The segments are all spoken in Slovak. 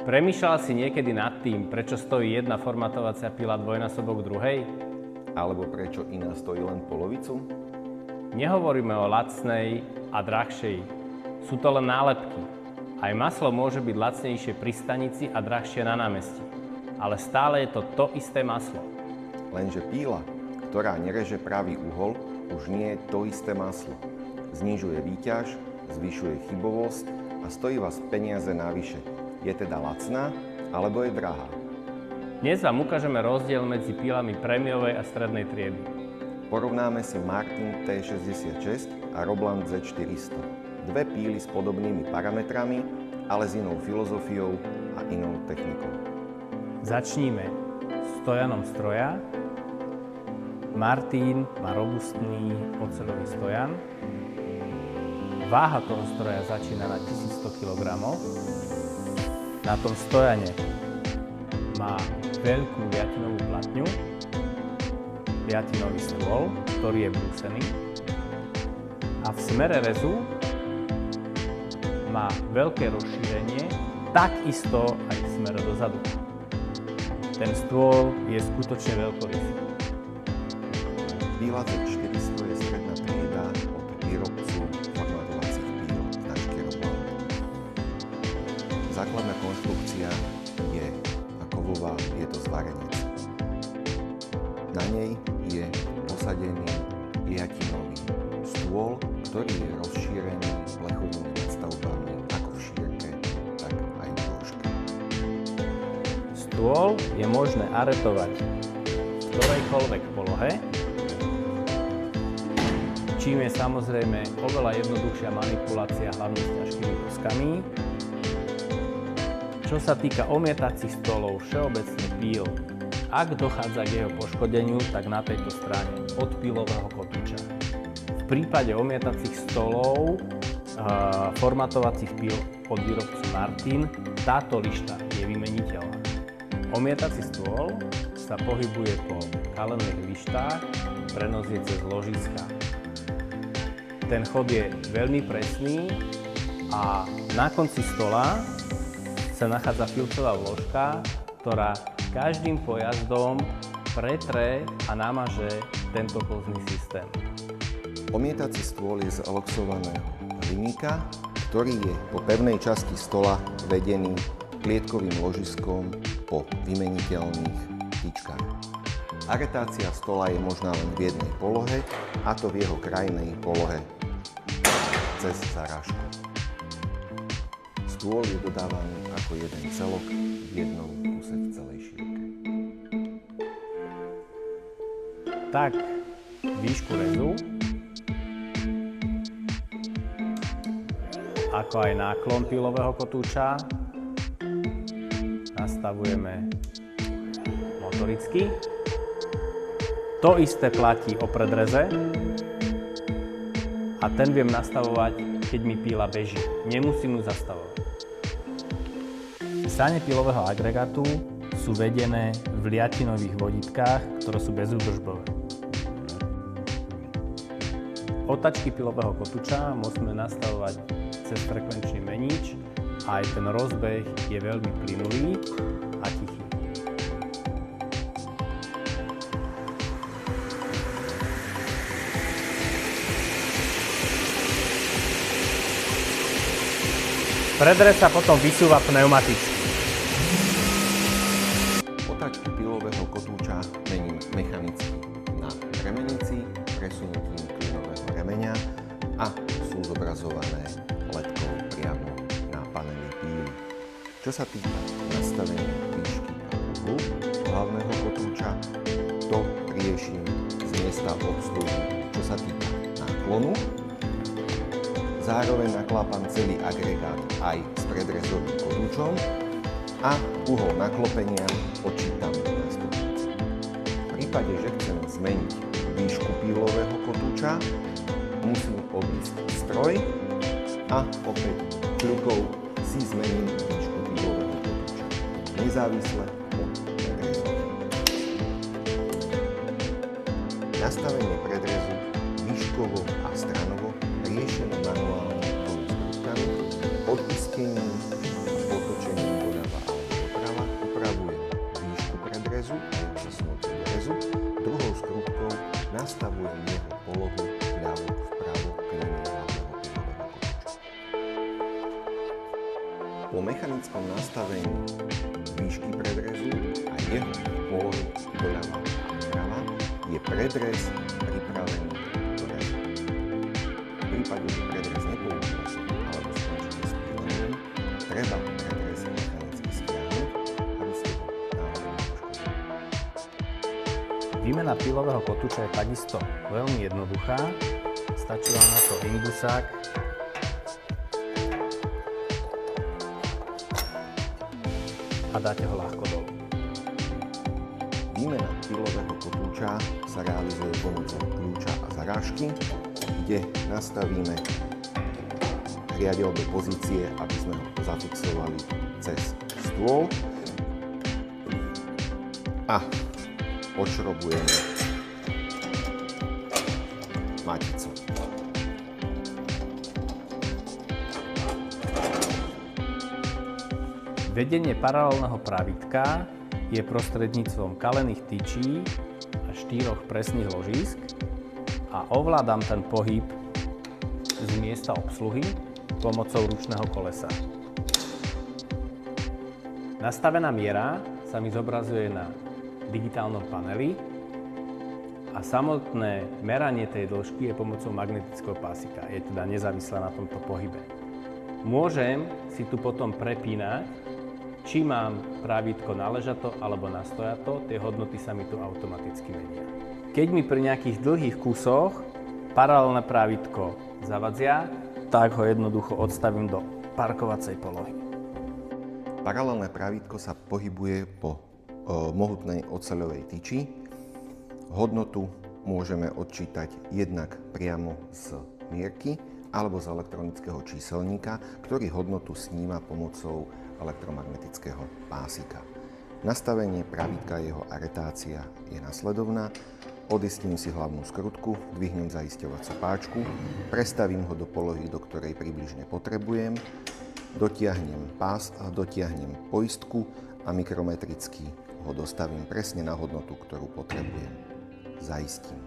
Premýšľal si niekedy nad tým, prečo stojí jedna formatovacia pila dvojnásobok druhej? Alebo prečo iná stojí len polovicu? Nehovoríme o lacnej a drahšej. Sú to len nálepky. Aj maslo môže byť lacnejšie pri stanici a drahšie na námestí. Ale stále je to to isté maslo. Lenže píla, ktorá nereže pravý uhol, už nie je to isté maslo. Znižuje výťaž, zvyšuje chybovosť a stojí vás peniaze navyše. Je teda lacná, alebo je drahá? Dnes vám ukážeme rozdiel medzi pílami prémiovej a strednej triedy. Porovnáme si Martin T66 a Robland Z400. Dve píly s podobnými parametrami, ale s inou filozofiou a inou technikou. Začníme stojanom stroja. Martin má robustný oceľový stojan. Váha toho stroja začína na 1100 kg. Na tom stojane má veľkú viatinovú platňu, viatinový stôl, ktorý je brúsený. A v smere rezu má veľké rozšírenie, takisto aj v smere dozadu. Ten stôl je skutočne veľkorysý. Píla Z400 je stredná trieda od výrobcu formatovacích píl značky Robland. Základná konštrukcia je kovová, je to zvarenec. Na nej je posadený liatinový stôl, ktorý je rozšírený plechovými nadstavbami ako v šírke, tak aj v dĺžke. Stôl je možné aretovať v ktorejkoľvek polohe, čím je samozrejme oveľa jednoduchšia manipulácia hlavne s ťažkými koskami. Čo sa týka omietacích stolov, všeobecne píl, ak dochádza k jeho poškodeniu, tak na tejto strane od pílového kotúča. V prípade omietacích stolov, formatovacích píl od výrobcu Martin, táto lišta je vymeniteľná. Omietací stôl sa pohybuje po kalených lištách, prenos je cez ložiska. Ten chod je veľmi presný a na konci stola sa nachádza filcová vložka, ktorá každým pojazdom pretre a namaže tento kozný systém. Omietací stôl je z eloxovaného hliníka, ktorý je po pevnej časti stola vedený klietkovým ložiskom po vymeniteľných tyčkách. Aretácia stola je možná len v jednej polohe, a to v jeho krajnej polohe cez zarážku. Stôl je dodávaný ako jeden celok v jednom kuse v celej šírke. Tak výšku rezu, ako aj náklon pílového kotúča nastavujeme motoricky. To isté platí o predreze a ten viem nastavovať, keď mi píla beží. Nemusím ju zastavovať. Sane pílového agregátu sú vedené v liatinových vodítkach, ktoré sú bezúdržbové. Otačky pílového kotúča musíme nastavovať cez frekvenčný menič a aj ten rozbeh je veľmi plynulý a tichý. Predrez sa potom vysúva pneumaticky. Otáčky pílového kotúča mením mechanicky na remenici presunutím klynového remeňa a sú zobrazované ledkou priamo na paneli píly. Čo sa týka nastavenia výšky a uhlu hlavného kotúča, to riešim z miesta obsluhy. Čo sa týka náklonu, zároveň naklápam celý agregát aj s predrezovým kotúčom a uhol naklopenia počítam na stupnici. V prípade, že chcem zmeniť výšku pílového kotúča, musím obísť stroj a opäť kľukou si zmením výšku pílového kotúča. Nezávisle od predrezu. Nastavenie predrezu výškovo a stranovo riešené manuálne spúšťami, odpuskením a potočením doľava a nastavujem jeho polohu vľavo, vpravo k linii hlavného plynového kotúča. Po mechanickom nastavení výšky predrezu a jeho polohy doľava a vprava je predrez pripravený do rezu. V prípade, že predrez nepoužije alebo skončí s pílením, treba predrez mechanicky stiahnuť, aby ste ho náhodou nepoškodili. Výmena pílového kotúča je takisto veľmi jednoduchá. Stačí vám na to imbusák a dáte ho ľahko dolu. Výmena pílového kotúča sa realizuje pomocou kľúča a zarážky, kde nastavíme riadiace pozície, aby sme ho zafixovali cez stôl a odšrobujeme maticu. Vedenie paralelného pravítka je prostredníctvom kalených tyčí a 4 presných ložísk a ovládam ten pohyb z miesta obsluhy pomocou ručného kolesa. Nastavená miera sa mi zobrazuje na digitálnom paneli a samotné meranie tej dĺžky je pomocou magnetického pásika. Je teda nezávislá na tomto pohybe. Môžem si tu potom prepínať, či mám pravítko na ležato alebo na stojato, tie hodnoty sa mi tu automaticky menia. Keď mi pri nejakých dlhých kusoch paralelné pravítko zavadzia, tak ho jednoducho odstavím do parkovacej polohy. Paralelné pravítko sa pohybuje po mohutnej oceľovej tyči. Hodnotu môžeme odčítať jednak priamo z mierky alebo z elektronického číselníka, ktorý hodnotu sníma pomocou elektromagnetického pásika. Nastavenie pravítka a jeho aretácia je nasledovná. Odistím si hlavnú skrutku, dvihnem zaisťovaciu páčku, prestavím ho do polohy, do ktorej približne potrebujem, dotiahnem pás a dotiahnem poistku a mikrometricky ho dostavím presne na hodnotu, ktorú potrebujem. Zaistím.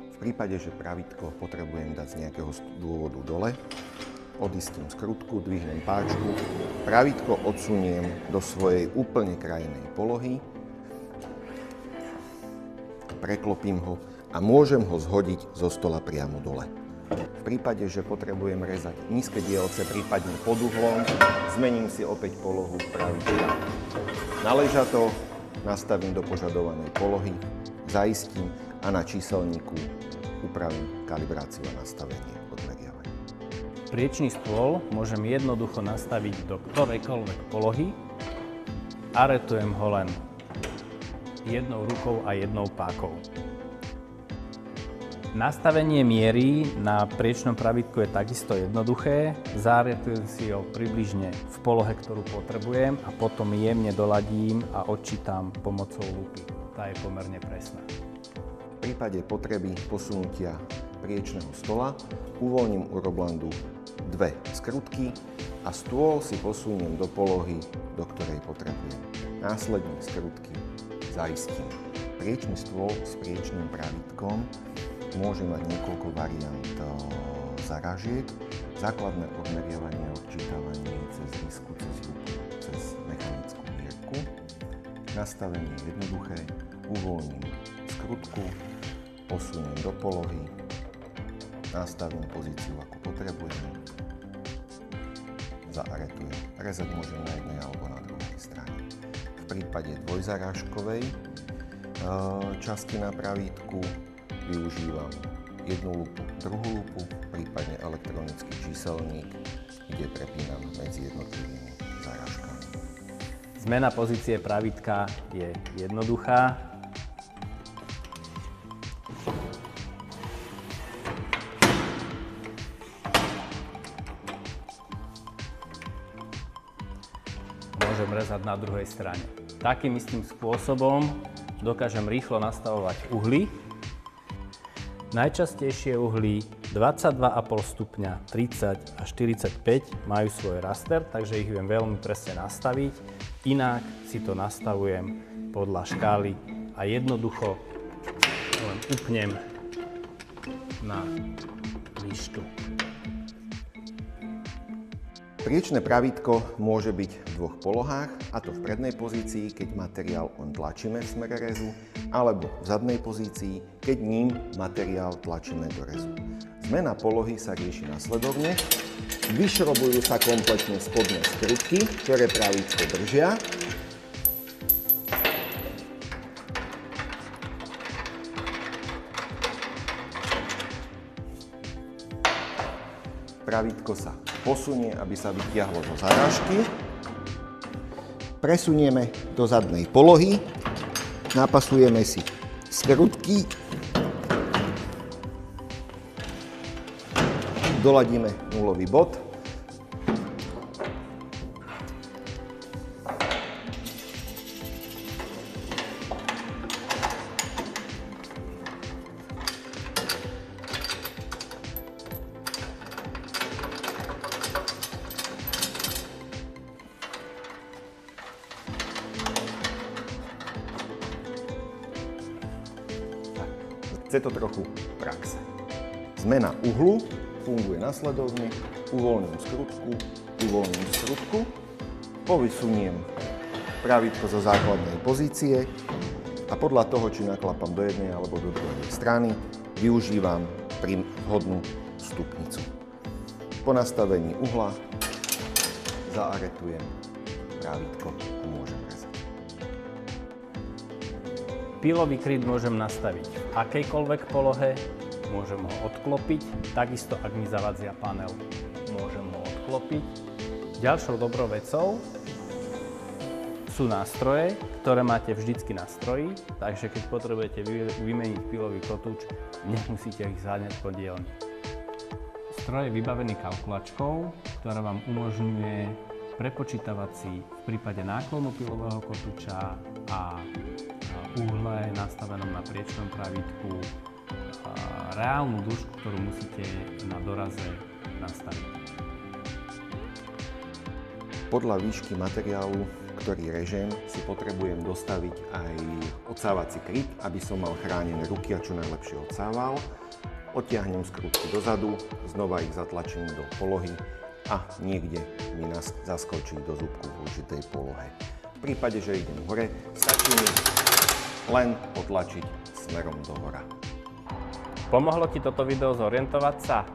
V prípade, že pravítko potrebujem dať z nejakého dôvodu dole, odistím skrutku, dvihnem páčku, pravítko odsuniem do svojej úplne krajnej polohy, preklopím ho a môžem ho zhodiť zo stola priamo dole. V prípade, že potrebujem rezať nízke dielce, prípadne pod uhlom, zmením si opäť polohu pravíčka na ležato, nastavím do požadovanej polohy, zaistím a na číselníku upravím kalibráciu a nastavenie odmeriavania. Priečný stôl môžem jednoducho nastaviť do ktorejkoľvek polohy. Aretujem ho len jednou rukou a jednou pákou. Nastavenie miery na priečnom pravítku je takisto jednoduché. Zaretujem si ho približne v polohe, ktorú potrebujem a potom jemne doladím a odčítam pomocou lupy. Tá je pomerne presná. V prípade potreby posunutia priečného stola uvoľním u Roblandu 2 skrutky a stôl si posuniem do polohy, do ktorej potrebujem. Následne skrutky zaistím. Priečný stôl s priečným pravítkom môže mať niekoľko variant zaražiek. Základné odmeriavanie a odčítavanie cez risku, cez lupu, cez mechanickú mierku. Nastavenie je jednoduché. Uvoľním skrutku, posuniem do polohy, nastavím pozíciu, ako potrebujem, zaaretujem. Rezať môžem na jednej alebo na druhej strane. V prípade dvojzarážkovej časti na pravítku využívam jednu lupu, druhú lupu, prípadne elektronický číselník, kde prepínam medzi jednotlivými zarážkami. Zmena pozície pravítka je jednoduchá. Môžem rezať na druhej strane. Takým istým spôsobom dokážem rýchlo nastavovať uhly. Najčastejšie uhly 22,5 stupňa, 30 a 45 majú svoj raster, takže ich viem veľmi presne nastaviť. Inak si to nastavujem podľa škály a jednoducho upnem na výšku. Priečné pravítko môže byť v dvoch polohách, a to v prednej pozícii, keď materiál len tlačíme v smere rezu, alebo v zadnej pozícii, keď ním materiál tlačíme do rezu. Zmena polohy sa rieši nasledovne. Vyšrobujú sa kompletne spodné skrutky, ktoré pravítko držia. Pravítko sa posunie, aby sa vytiahlo zo zarážky. Presunieme do zadnej polohy. Napasujeme si skrutky. Doladíme nulový bod. Chce to trochu praxe. Zmena uhlu funguje nasledovne. Uvoľním skrutku, povysuniem pravítko zo základnej pozície a podľa toho, či naklapám do jednej alebo do druhej strany, využívam vhodnú stupnicu. Po nastavení uhla zaaretujem pravítko a môžem rezať. Pílový kryt môžem nastaviť v akejkoľvek polohe, môžem ho odklopiť, takisto ak mi zavadzia panel, môžem ho odklopiť. Ďalšou dobrou vecou sú nástroje, ktoré máte vždycky na stroji, takže keď potrebujete vymeniť pílový kotúč, nemusíte ich zháňať po dielni. Stroj je vybavený kalkulačkou, ktorá vám umožňuje prepočítavať si v prípade náklonu pílového kotúča a uhle nastavenom na priečnom pravítku reálnu dĺžku, ktorú musíte na doraze nastaviť. Podľa výšky materiálu, ktorý režem, si potrebujem dostaviť aj odsávací kryt, aby som mal chránené ruky a čo najlepšie odsával. Odtiahnem skrutky dozadu, znova ich zatlačím do polohy a niekde mi zaskočí do zúbku v určitej polohe. V prípade, že idem hore, stačí mi len potlačiť smerom dohora. Pomohlo ti toto video zorientovať sa?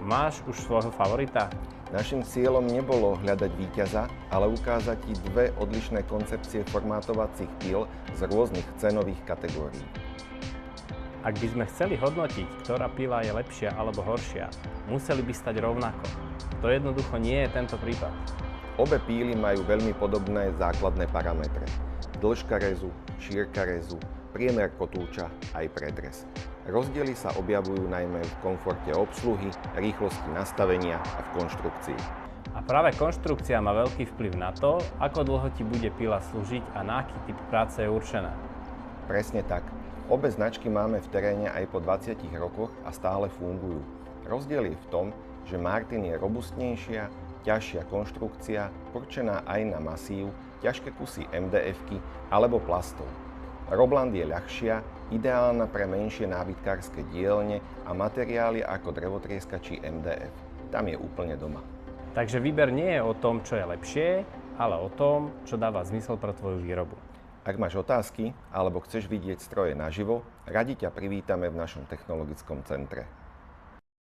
Máš už svojho favorita? Naším cieľom nebolo hľadať víťaza, ale ukázať ti dve odlišné koncepcie formátovacích píl z rôznych cenových kategórií. Ak by sme chceli hodnotiť, ktorá pila je lepšia alebo horšia, museli by stať rovnako. To jednoducho nie je tento prípad. Obe píly majú veľmi podobné základné parametre. Dĺžka rezu, šírka rezu, priemer kotúča aj predrez. Rozdiely sa objavujú najmä v komforte obsluhy, rýchlosti nastavenia a v konštrukcii. A práve konštrukcia má veľký vplyv na to, ako dlho ti bude pila slúžiť a na aký typ práce je určená. Presne tak. Obe značky máme v teréne aj po 20 rokoch a stále fungujú. Rozdiel je v tom, že Martin je robustnejšia, ťažšia konštrukcia, určená aj na masív, ťažké kusy MDF-ky alebo plastov. Robland je ľahšia, ideálna pre menšie nábytkárske dielne a materiály ako drevotrieska či MDF. Tam je úplne doma. Takže výber nie je o tom, čo je lepšie, ale o tom, čo dáva zmysel pre tvoju výrobu. Ak máš otázky alebo chceš vidieť stroje naživo, radi ťa privítame v našom technologickom centre.